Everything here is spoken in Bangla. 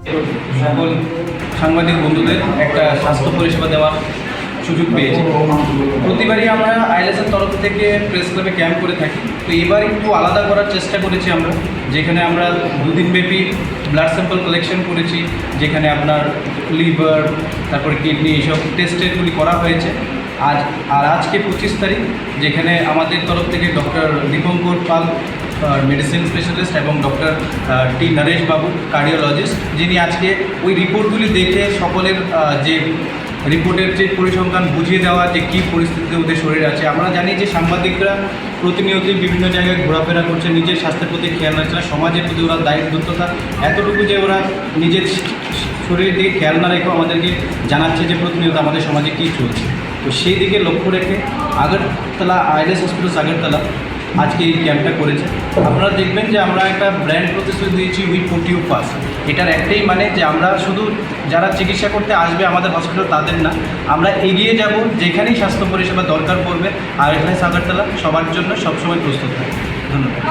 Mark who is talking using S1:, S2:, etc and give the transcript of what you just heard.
S1: সকল সাংবাদিক বন্ধুদের একটা স্বাস্থ্য পরিষেবা দেওয়ার সুযোগ পেয়েছি। প্রতিবারই আমরা আইএলএসের তরফ থেকে প্রেস ক্লাবে ক্যাম্প করে থাকি, তো এবার একটু আলাদা করার চেষ্টা করেছি আমরা, যেখানে আমরা দুদিনব্যাপী ব্লাড স্যাম্পল কালেকশন করেছি, যেখানে আপনার লিভার তারপরে কিডনি এইসব টেস্টেরগুলি করা হয়েছে। আজকে 25 তারিখ, যেখানে আমাদের তরফ থেকে ডক্টর দীপঙ্কর পাল মেডিসিন স্পেশালিস্ট এবং ডক্টর টি নরেশ বাবু কার্ডিওলজিস্ট, যিনি আজকে ওই রিপোর্টগুলি দেখে সকলের যে রিপোর্টের যে পরিসংখ্যান বুঝিয়ে দেওয়া যে কী পরিস্থিতিতে ওদের শরীর আছে। আমরা জানি যে সাংবাদিকরা প্রতিনিয়তই বিভিন্ন জায়গায় ঘোরাফেরা করছে, নিজের স্বাস্থ্যের প্রতি খেয়াল রাখছে না, সমাজের প্রতি ওরা দায়িত্বতা এতটুকু যে ওরা নিজের শরীরের দিকে খেয়াল না রেখেও আমাদেরকে জানাচ্ছে যে প্রতিনিয়ত আমাদের সমাজে কী চলছে। তো সেই দিকে লক্ষ্য রেখে আগরতলা আইএলএস হসপিটালস আগরতলা আজকে এই ক্যাম্পটা করেছে। আপনারা দেখবেন যে আমরা একটা ব্র্যান্ড প্রতিশ্রুতি দিয়েছি, উই পুট ইউ ফার্স্ট। এটার একটাই মানে যে আমরা শুধু যারা চিকিৎসা করতে আসবে আমাদের হসপিটাল তাদের না, আমরা এগিয়ে যাব যেখানেই স্বাস্থ্য পরিষেবা দরকার পড়বে। আইএলএস আগরতলা সবার জন্য সবসময় প্রস্তুত থাকে। ধন্যবাদ।